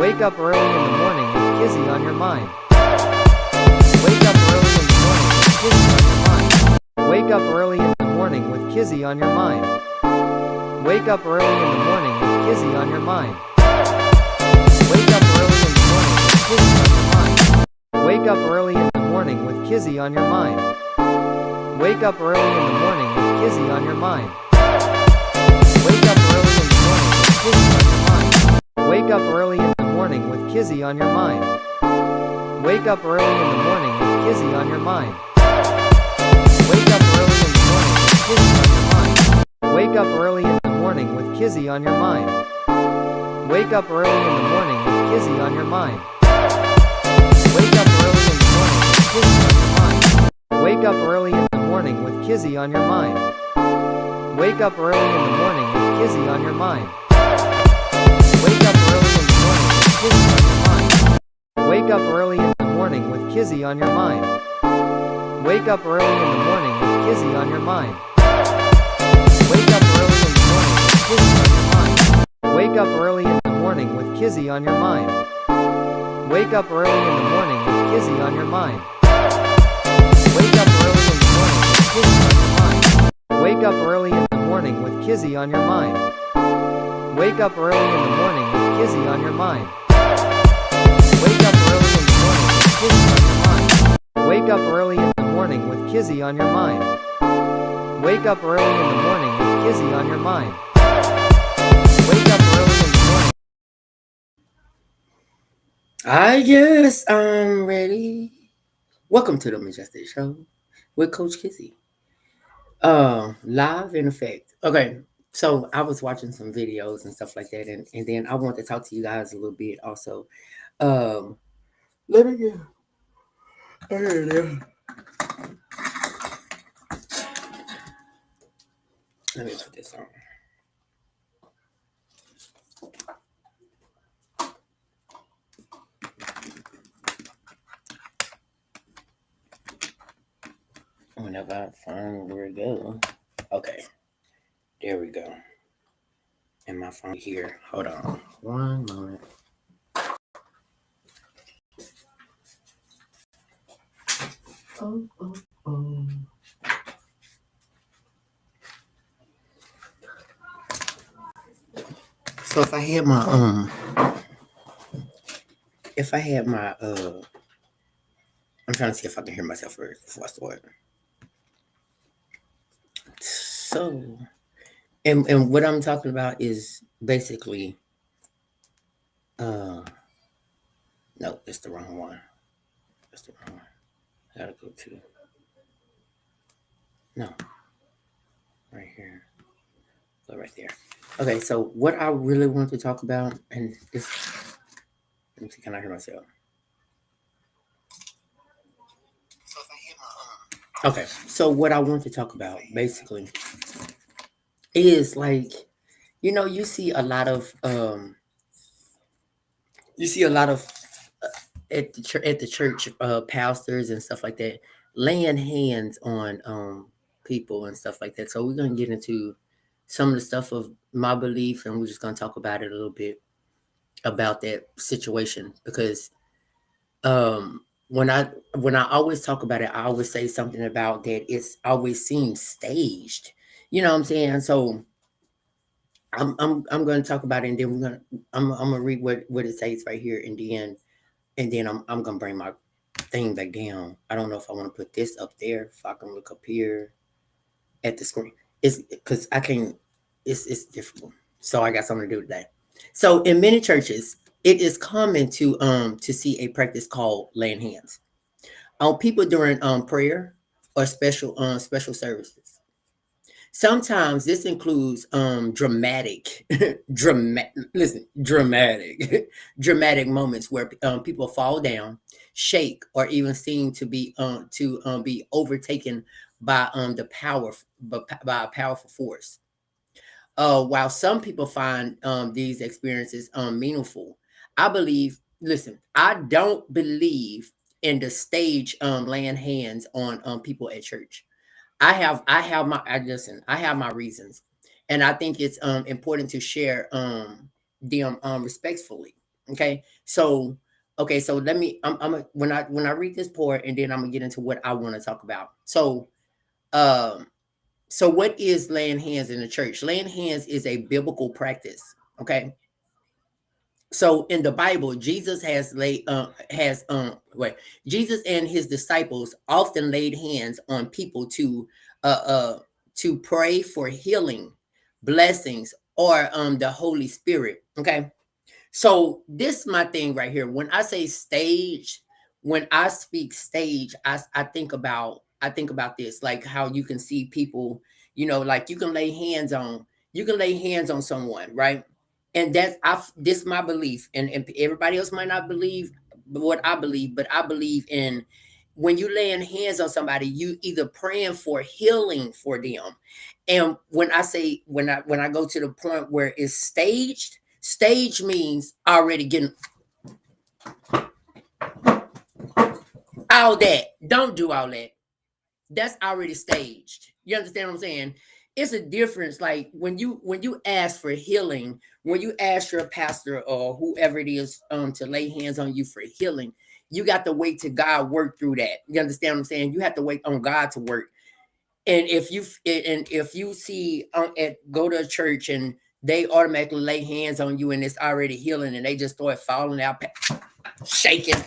Wake up early in the morning with Kizzy on your mind. Wake up early in the morning with Kizzy on your mind. Wake up early in the morning with Kizzy on your mind. Wake up early in the morning with Kizzy on your mind. Wake up early in the morning with Kizzy on your mind. Wake up early in the morning with Kizzy on your mind. Wake up early in the morning with Kizzy on your mind. Wake up early in the morning with Kizzy on your mind. Wake up early in the morning with Kizzy on your mind. Wake up early in the morning with Kizzy on your mind. Wake up early in the morning with Kizzy on your mind. Wake up early in the morning with Kizzy on your mind. Wake up early in the morning with Kizzy on your mind. Wake up early in the morning with Kizzy on your mind. Wake up early in the morning with Kizzy on your mind. Wake up early in the morning with Kizzy on your mind. Wake up early in the morning with Kizzy on your mind. Wake up early in the morning with Kizzy on your mind. Wake up early in the morning with Kizzy on your mind. Wake up early in the morning with Kizzy on your mind. Wake up early in the morning with Kizzy on your mind. Wake up early in the morning with Kizzy on your mind. Wake up early in the morning with Kizzy on your mind. Wake up early in the morning with Kizzy on your mind. Wake up early in the morning with Kizzy on your mind. Wake up early in the morning with Kizzy on your mind. Wake up early in the morning with Kizzy on your mind. Wake up early in the morning with Kizzy on your mind. Wake up early in the morning. I guess I'm ready. Welcome to the Majestic Show with Coach Kizzy. Live in effect. Okay, so I was watching some videos and stuff like that, and then I want to talk to you guys a little bit also. Um, let me get. Oh, here it is. Let me put this on. Whenever I find where it goes. Okay, there we go. And my phone here. Hold on. One moment. Oh, oh, oh. So if I had my I'm trying to see if I can hear myself first before I start. So and what I'm talking about is basically uh no, that's the wrong one. That's the wrong one. I gotta go to no, right here. Go right there. Okay, so what I really want to talk about and this let me see, can I hear myself? Okay, so what I want to talk about basically is like you see a lot of you see a lot of at the church pastors and stuff like that laying hands on people and stuff like that. So we're gonna get into some of the stuff of my belief, and we're just gonna talk about it a little bit about that situation because when I always talk about it, I always say something about that. It's always seems staged. You know what I'm saying? So I'm going to talk about it, and then I'm gonna read what it says right here, and then I'm gonna bring my thing back down. I don't know if I want to put this up there. If I can look up here at the screen, it's because I can't. It's difficult. So I got something to do with that. So in many churches, it is common to see a practice called laying hands on people during prayer or special services. Sometimes this includes dramatic dramatic moments where people fall down, shake, or even seem to be overtaken by by a powerful force. While some people find these experiences meaningful, I believe. Listen, I don't believe in the stage laying hands on people at church. I have my reasons, and I think it's important to share them respectfully. Okay, so let me. When I read this part, and then I'm gonna get into what I want to talk about. Um, so what is laying hands in the church? Laying hands is a biblical practice. Okay, so in the Bible, Jesus Jesus and his disciples often laid hands on people uh uh to pray for healing, blessings, or the Holy Spirit. Okay, so this is my thing right here. When I say stage, when I speak stage, I think about this, like how you can see people, like you can lay hands on someone, right? And this my belief, and everybody else might not believe what I believe, but I believe in when you laying hands on somebody, you either praying for healing for them. And when I say when I go to the point where it's staged, stage means already getting all that. Don't do all that. That's already staged. You understand what I'm saying? It's a difference. Like when you ask for healing, when you ask your pastor or whoever it is to lay hands on you for healing, you got to wait till God work through that. You understand what I'm saying? You have to wait on God to work. And if you see go to a church and they automatically lay hands on you and it's already healing and they just start falling out, shaking,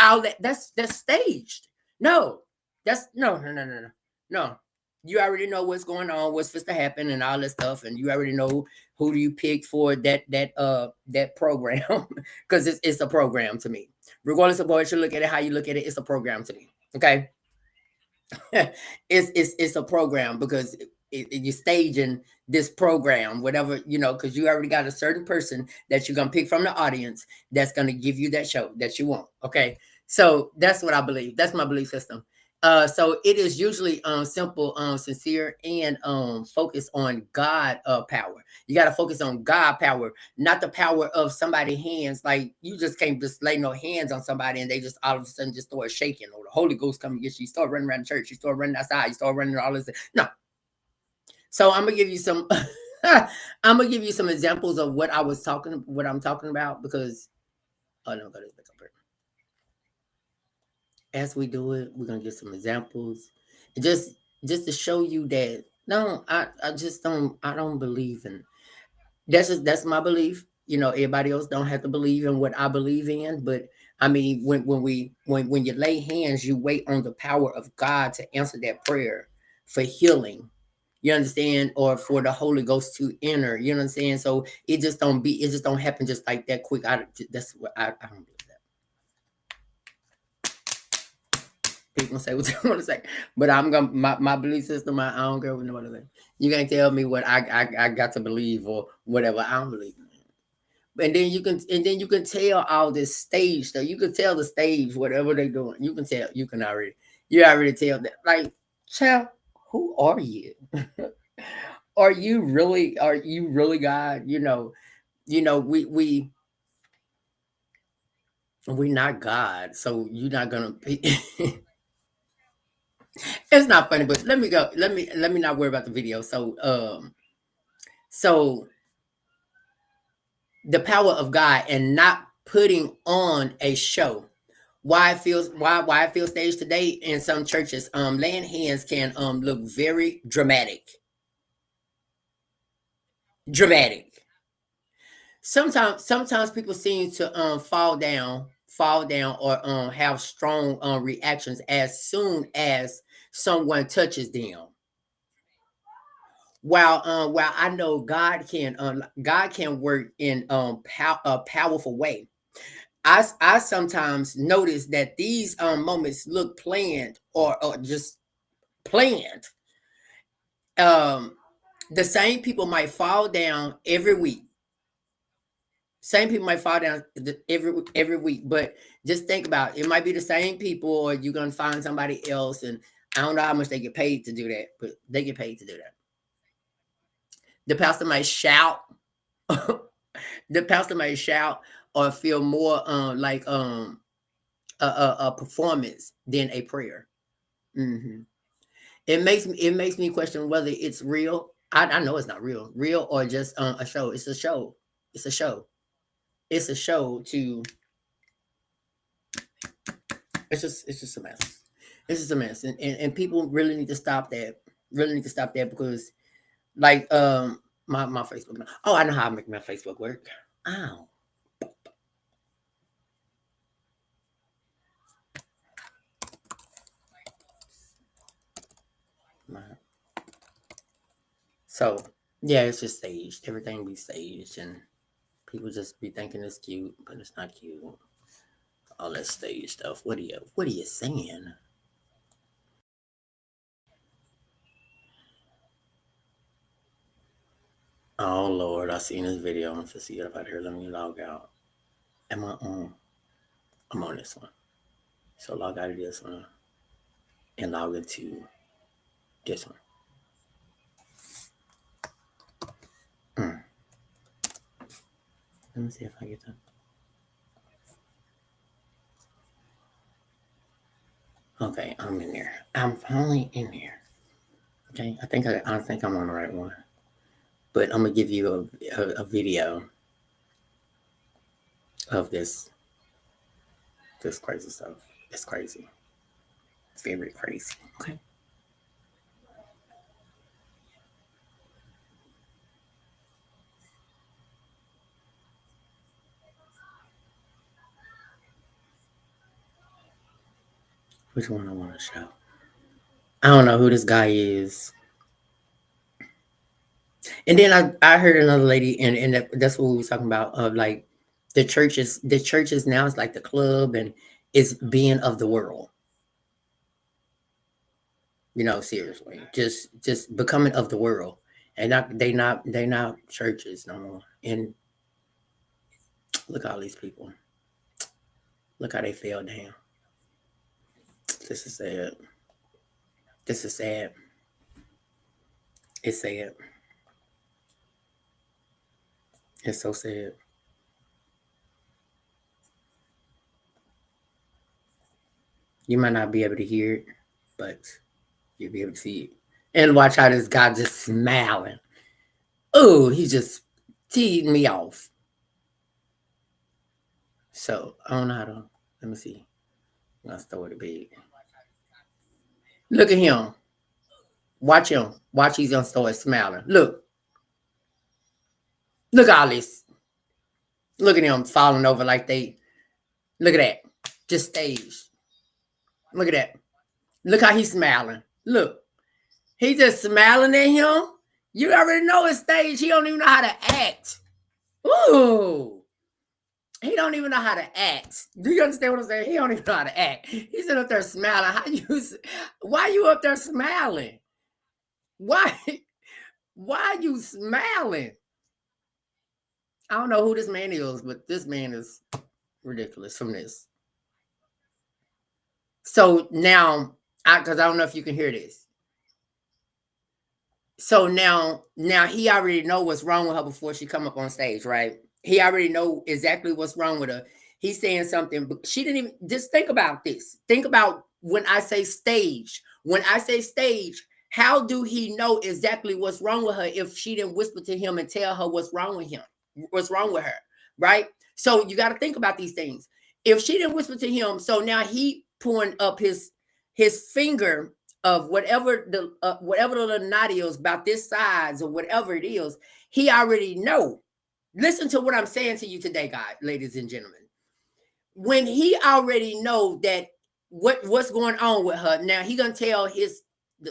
all that, that's staged. No, that's no. You already know what's going on, what's supposed to happen, and all that stuff, and you already know who do you pick for that program because it's a program to me. Regardless of what you look at it, how you look at it, it's a program to me. Okay, it's a program because you're staging this program, whatever, because you already got a certain person that you're gonna pick from the audience that's gonna give you that show that you want. Okay, so that's what I believe. That's my belief system. So it is usually simple, sincere, and focus on God power. You got to focus on God power, not the power of somebody's hands. Like you just can't just lay no hands on somebody and they just all of a sudden just start shaking, or the Holy Ghost come and get you. You start running around the church, you start running outside, you start running all this. No. So I'm gonna give you some I'm gonna give you some examples of what I'm talking about, because oh no, go to back up here. As we do it, we're gonna get some examples. Just to show you that no, I don't believe in that's my belief. Everybody else don't have to believe in what I believe in, but I mean, when you lay hands, you wait on the power of God to answer that prayer for healing. You understand, or for the Holy Ghost to enter. You know what I'm saying? So it just don't happen just like that quick. That's what I don't believe that. People say what they want to say, but I'm gonna my belief system. I don't care what nobody say. You can't tell me what I got to believe or whatever. I don't believe. And then you can tell all this stage stuff. You can tell the stage whatever they're doing. You can tell. You already tell that. Like, child, who are you? Are you really God? We're not God, so you're not gonna be. It's not funny, but let me go. Let me not worry about the video. So the power of God and not putting on a show. Why it feels staged today in some churches. Laying hands can look very dramatic. Dramatic. Sometimes people seem to fall down, or have strong reactions as soon as someone touches them. While I know God can work in a powerful way. I sometimes notice that these moments look planned, or just planned. Um, the same people might fall down every week. Same people might fall down every week, but just think about it. It might be the same people, or you're gonna find somebody else, and I don't know how much they get paid to do that, but they get paid to do that. The pastor might shout. The pastor might shout or feel more like a performance than a prayer. Hmm. It makes me question whether it's real. I know it's not real or just a show. It's a show. It's a show. It's a show to. It's just a mess. It's just a mess, and people really need to stop that. Really need to stop that because, like, my Facebook. Oh, I know how I make my Facebook work. Ow. So yeah, it's just staged. Everything be staged, and people just be thinking it's cute, but it's not cute. All that stage stuff. What are you saying? Oh Lord, I seen this video. I'm to see it out here. Let me log out. Am I on? I'm on this one. So log out of this one and log into this one. Let me see if I get that. Okay, I'm in there. I'm finally in there. Okay, I think I'm on the right one. But I'm gonna give you a video of this crazy stuff. It's crazy. It's very crazy. Okay. Which one I want to show? I don't know who this guy is. And then I heard another lady, and that's what we was talking about. Of like the churches now is like the club, and it's being of the world. Seriously, just becoming of the world, and they not churches no more. And look at all these people. Look how they fell down. This is sad. This is sad. It's sad. It's so sad. You might not be able to hear it, but you'll be able to see it. And watch how this guy just smiling. Oh, he just teed me off. So I don't know how to. Let me see. Let's throw it a bit. Look at him. Watch him. Watch he's gonna start smiling. Look. Look at all this. Look at him falling over like they. Look at that. Just staged. Look at that. Look how he's smiling. Look. He just smiling at him. You already know it's staged. He don't even know how to act. Ooh. He don't even know how to act. Do you understand what I'm saying? He don't even know how to act. He's up there smiling. Why you up there smiling? Why are you smiling? I don't know who this man is, but this man is ridiculous from this. So now, because I don't know if you can hear this. So now he already know what's wrong with her before she come up on stage, right? He already know exactly what's wrong with her. He's saying something, but she didn't even just think about this. Think about when I say stage. When I say stage, how do he know exactly what's wrong with her if she didn't whisper to him and tell her what's wrong with him? What's wrong with her, right? So you got to think about these things. If she didn't whisper to him, so now he pulling up his finger of whatever the little knot is about this size or whatever it is, he already know. Listen to what I'm saying to you today, guys, ladies and gentlemen. When he already know that what's going on with her, now he gonna tell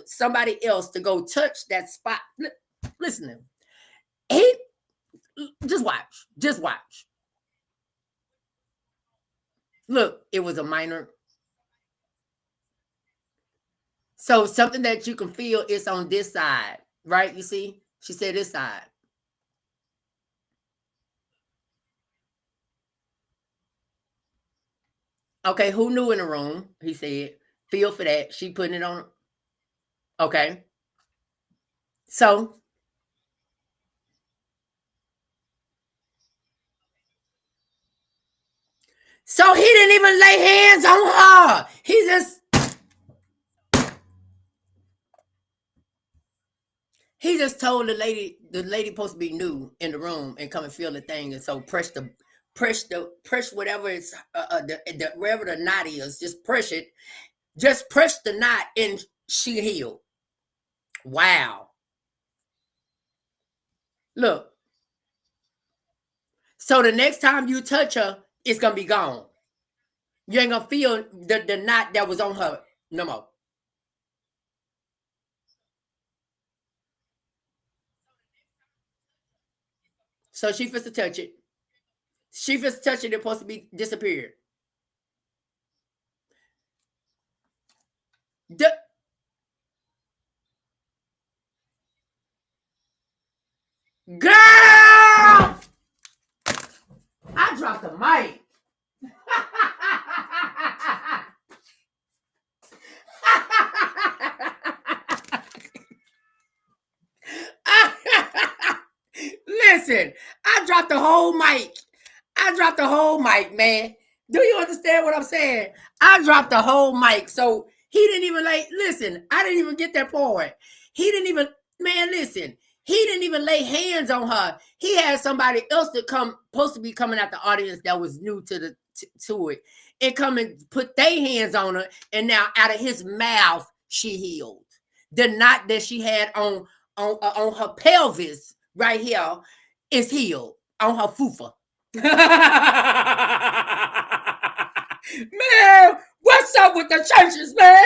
somebody else to go touch that spot. Listen to him. He just watch. Look, it was a minor. So something that you can feel is on this side, right? You see, she said this side. Okay, who knew in the room? He said, feel for that. She putting it on. Okay. So he didn't even lay hands on her. He just told the lady supposed to be new in the room and come and feel the thing, and so press whatever it's the wherever the knot is, just press it, just press the knot, and she healed. Wow. Look. So the next time you touch her, it's gonna be gone. You ain't gonna feel the knot that was on her no more. So she fits to touch it. She fits to touch it. It's supposed to be disappeared. Girl, I dropped the mic. Listen, I dropped the whole mic. I dropped the whole mic, man. Do you understand what I'm saying? I dropped the whole mic. So he didn't even listen, I didn't even get that part. He didn't even, man, listen. He didn't even lay hands on her. He had somebody else that supposed to be coming out the audience that was new to it, and come and put their hands on her, and now out of his mouth she healed. The knot that she had on her pelvis right here is healed on her fufa. Man, what's up with the churches, man?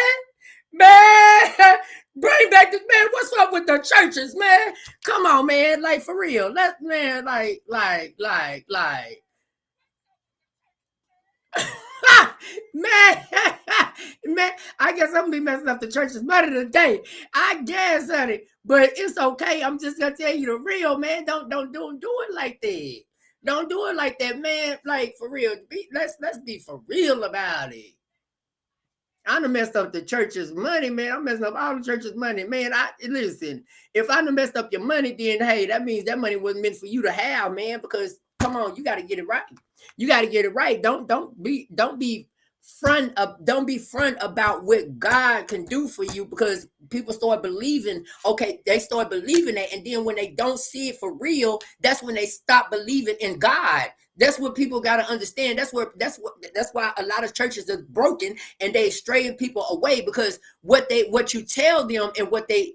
Man, bring back this, man. What's up with the churches, man? Come on, man. Like, for real. Let, man, like. Man, man, I guess I'm gonna be messing up the church's money today. I guess, honey, but it's okay. I'm just gonna tell you the real, man. Don't do it like that. Don't do it like that, man. Like, for real. Let's be for real about it. I done messed up the church's money, man. I'm messing up all the church's money, man. Listen. If I done messed up your money, then hey, that means that money wasn't meant for you to have, man. Because come on, you got to get it right. You got to get it right. Don't be front about what God can do for you, because people start believing. Okay, they start believing that, and then when they don't see it for real, that's when they stop believing in God. That's what people got to understand. That's why a lot of churches are broken and they straying people away, because what you tell them and what they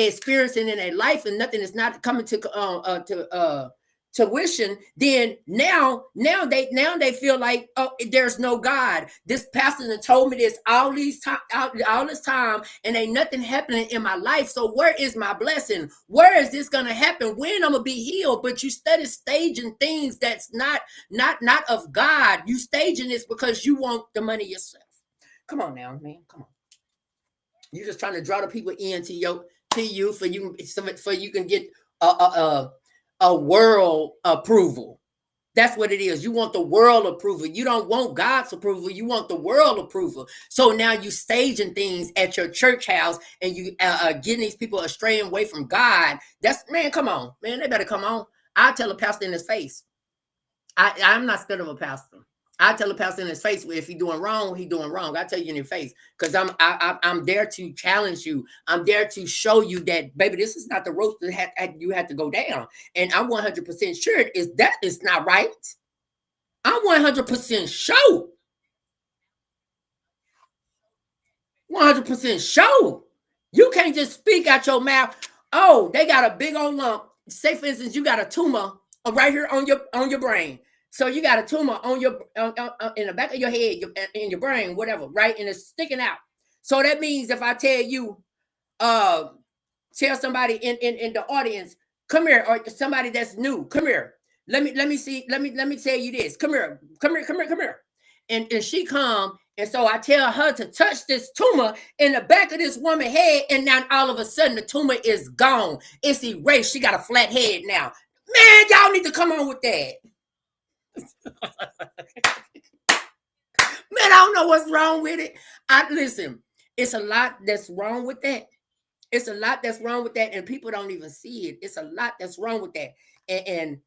experiencing in their life, and nothing is not coming to tuition, then now they feel like, oh, there's no God. This pastor done told me this all this time, and ain't nothing happening in my life. So where is my blessing? Where is this gonna happen? When I'm gonna be healed? But you study staging things that's not of God. You staging this because you want the money yourself. Come on now, man. Come on. You're just trying to draw the people into you for you can get a world approval. That's what it is. You want the world approval. You don't want God's approval. You want the world approval. So now you staging things at your church house, and you getting these people straying away from God. That's, man, come on, man. They better come on. I tell a pastor in his face. I'm not scared of a pastor. I tell a pastor in his face, if he's doing wrong, he's doing wrong. I tell you in your face, because I'm there to challenge you. I'm there to show you that, baby, this is not the road that you have to go down. And I'm 100% sure that is not right. I'm 100% sure. 100% sure. You can't just speak out your mouth. Oh, they got a big old lump. Say, for instance, you got a tumor right here on your brain. So you got a tumor on your in the back of your head, in your brain, whatever, right? And it's sticking out. So that means if I tell you, tell somebody in the audience, come here, or somebody that's new, come here. Let me tell you this. Come here. And she come, and so I tell her to touch this tumor in the back of this woman's head, and now all of a sudden the tumor is gone. It's erased. She got a flat head now. Man, y'all need to come on with that. Man, I don't know what's wrong with it. Listen, it's a lot that's wrong with that. It's a lot that's wrong with that, and people don't even see it. It's a lot that's wrong with that. And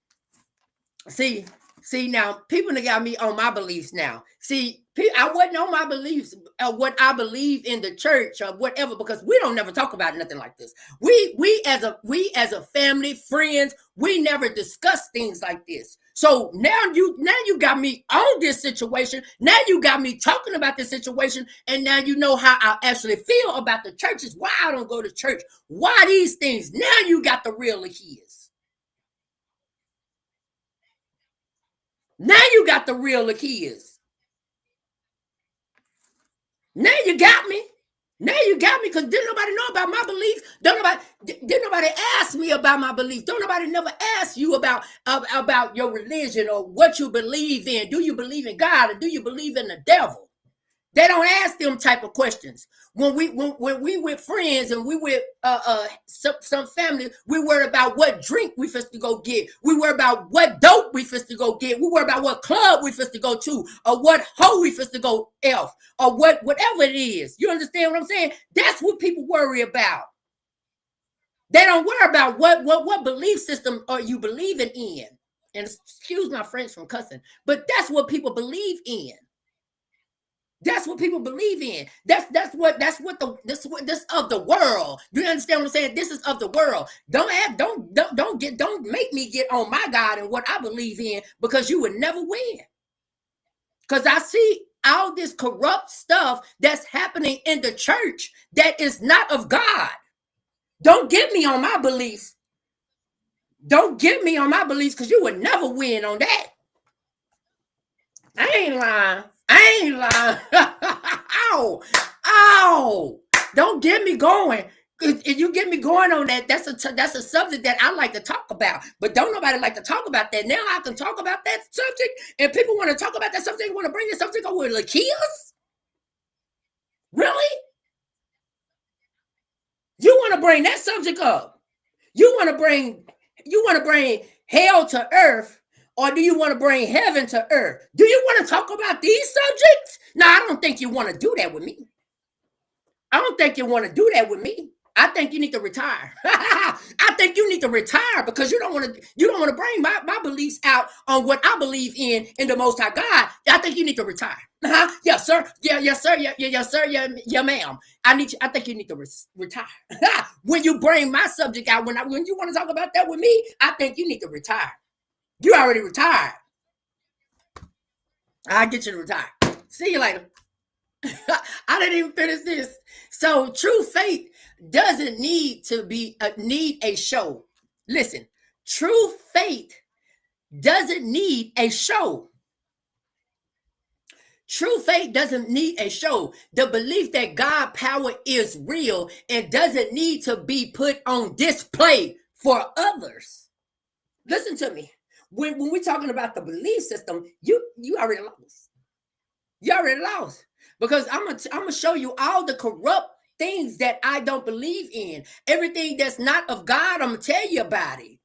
see now, people that got me on my beliefs now. See, I wasn't on my beliefs, what I believe in the church or whatever, because we don't never talk about nothing like this. We as a family, friends, we never discuss things like this. So now you got me on this situation. Now you got me talking about this situation, and now you know how I actually feel about the churches. Why I don't go to church? Why these things? Now you got the real Lakias. Now you got the real Lakias. Now you got me. Now you got me, because didn't nobody know about my beliefs. Didn't nobody ask me about my beliefs. Don't nobody never ask you about your religion or what you believe in. Do you believe in God, or do you believe in the devil? They don't ask them type of questions. When we with friends and we with some family, we worry about what drink we supposed to go get. We worry about what dope we supposed to go get. We worry about what club we supposed to go to, or what hoe we supposed to go elf, or whatever it is. You understand what I'm saying? That's what people worry about. They don't worry about what belief system are you believing in. And excuse my French from cussing, but that's what people believe in. That's what people believe in. This of the world. Do you understand what I'm saying? This is of the world. Don't make me get on my God and what I believe in, because you would never win. Because I see all this corrupt stuff that's happening in the church that is not of God. Don't get me on my beliefs. Don't get me on my beliefs, because you would never win on that. I ain't lying. I ain't lying. Ow. Don't get me going. If you get me going on that, that's a subject that I like to talk about. But don't nobody like to talk about that. Now I can talk about that subject, and people want to talk about that subject, want to bring the subject over with Lakias? Really? You want to bring that subject up? You want to bring hell to earth? Or do you want to bring heaven to earth? Do you want to talk about these subjects? No, I don't think you want to do that with me. I don't think you want to do that with me. I think you need to retire. I think you need to retire, because you don't want to bring my beliefs out on what I believe in the Most High God. I think you need to retire. Yes, sir. Yes, sir. Yes, sir. Yeah, ma'am. I think you need to retire. When you bring my subject out, when you want to talk about that with me, I think you need to retire. You already retired. I'll get you to retire. See you later. I didn't even finish this. So true faith doesn't need a show. Listen, true faith doesn't need a show. True faith doesn't need a show. The belief that God power is real and doesn't need to be put on display for others. Listen to me. When we're talking about the belief system, you already lost. You already lost, because I'm gonna show you all the corrupt things that I don't believe in. Everything that's not of God, I'm gonna tell you about it.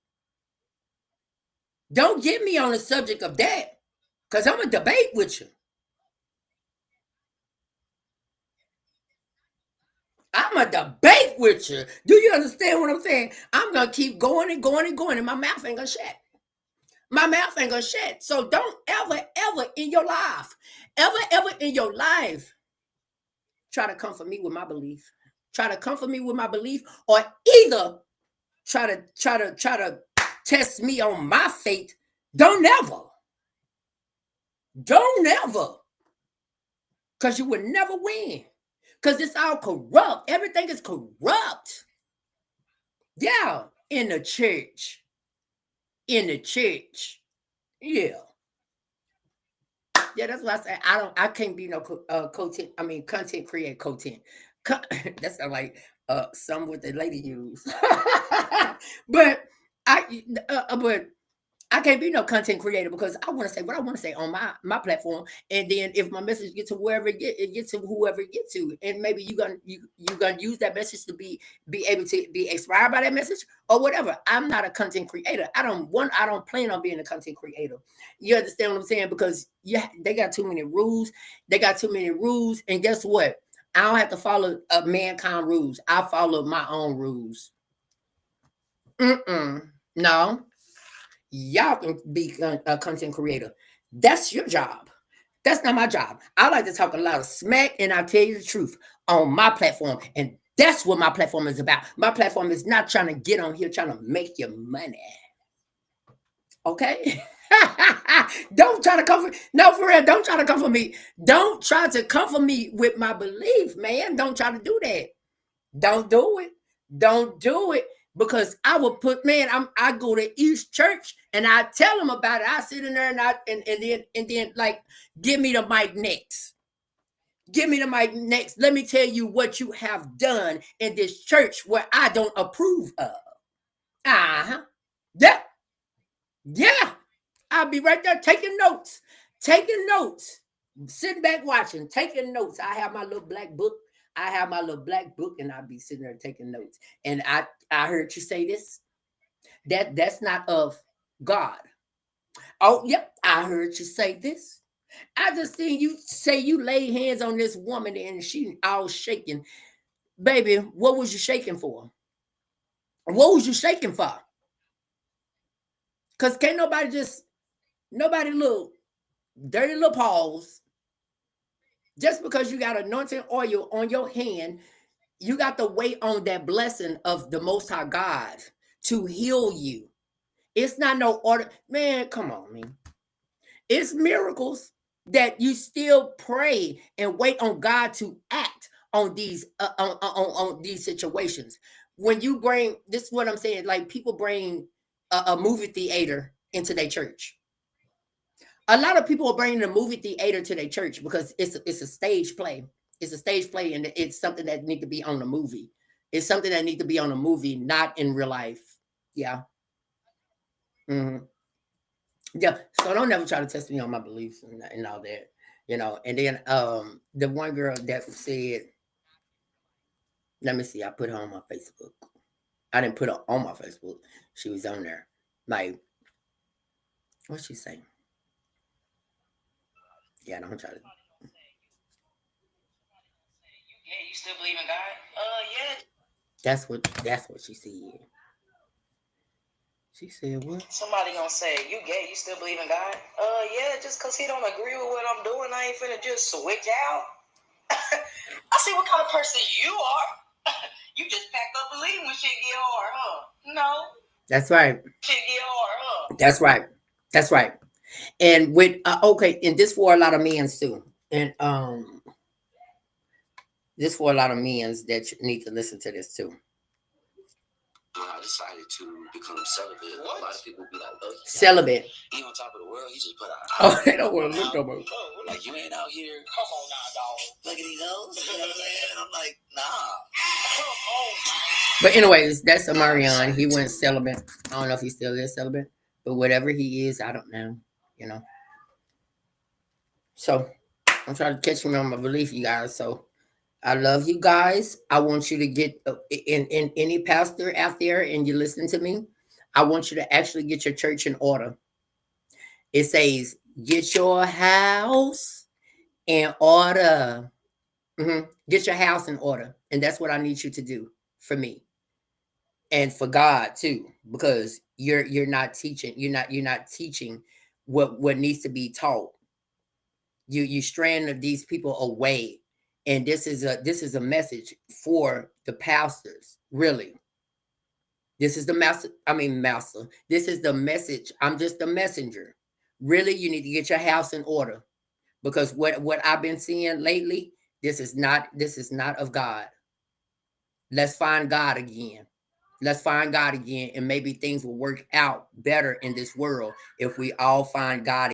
Don't get me on the subject of that, because I'm gonna debate with you. I'm gonna debate with you. Do you understand what I'm saying? I'm gonna keep going and going and going, and my mouth ain't gonna shut. My mouth ain't gonna shut. So don't ever in your life, ever in your life, try to comfort me with my belief. Try to comfort me with my belief, or either try to test me on my faith. Don't never. Because you would never win. Because it's all corrupt. Everything is corrupt. Yeah, in the church. Yeah, that's why I say I can't be no content create content. That's not like some what the lady use. but I can't be no content creator, because I want to say what I want to say on my platform, and then if my message gets to wherever it gets to whoever it gets to, and maybe you gonna use that message to be able to be inspired by that message or whatever. I'm not a content creator. I don't plan on being a content creator. You understand what I'm saying? Because they got too many rules. And guess what? I don't have to follow mankind rules. I follow my own rules. No. Y'all can be a content creator. That's your job. That's not my job. I like to talk a lot of smack, and I'll tell you the truth on my platform. And that's what my platform is about. My platform is not trying to get on here trying to make your money. Okay? Don't try to comfort. No, for real. Don't try to comfort me. Don't try to comfort me with my belief, man. Don't try to do that. Don't do it. Don't do it. Because I will put, man, I go to each church and I tell them about it. I sit in there and then like give me the mic next. Give me the mic next. Let me tell you what you have done in this church where I don't approve of. Uh-huh. Yeah. Yeah. I'll be right there taking notes. Taking notes. Sitting back watching, taking notes. I have my little black book. And I'll be sitting there taking notes. And I heard you say this. That's not of God. Oh, yep. I heard you say this. I just seen you say you laid hands on this woman and she all shaking. Baby, what was you shaking for? What was you shaking for? Because can't nobody look dirty little paws. Just because you got anointing oil on your hand, you got to wait on that blessing of the Most High God to heal you. It's not no order. Man, come on, man. It's miracles that you still pray and wait on God to act on these on these situations. When you bring this is what I'm saying, like people bring a movie theater into their church. A lot of people are bringing the movie theater to their church because it's a stage play. It's a stage play, and it's something that need to be on a movie. It's something that need to be on a movie, not in real life. Yeah. Mhm. Yeah. So don't never try to test me on my beliefs and all that, you know. And then the one girl that said, let me see, I put her on my Facebook. I didn't put her on my Facebook. She was on there. Like, what's she saying? Yeah, don't try to. Yeah, you still believe in God? Yeah. That's what she said. She said what? Somebody gonna say, you gay, you still believe in God? Yeah, just because he don't agree with what I'm doing, I ain't finna just switch out. I see what kind of person you are. You just packed up and leave when shit get hard, huh? No. That's right. Shit get hard, huh? That's right. That's right. And with okay, and this for a lot of men too. And this for a lot of men that need to listen to this too. I decided to become celibate. What? A lot of people be like, oh, celibate. He on top of the world, he just put out. Oh, they don't want to look no more. Like, you ain't out here. Come on now, dog. Look at these nose. You know what I'm saying? I'm like, nah. Come on, man. But anyways, that's Amarion. He went celibate. I don't know if he still is celibate, but whatever he is, I don't know. You know. So I'm trying to catch me on my belief, you guys. So I love you guys. I want you to get in any pastor out there and you listen to me. I want you to actually get your church in order. It says, get your house in order. Get your house in order. And that's what I need you to do for me. And for God too, because you're not teaching, you're not teaching what needs to be taught. You strand these people away. And this is a message for the pastors, really. This is the master. This is the message. I'm just a messenger. Really, you need to get your house in order. Because what I've been seeing lately, this is not of God. Let's find God again. Let's find God again, and maybe things will work out better in this world if we all find God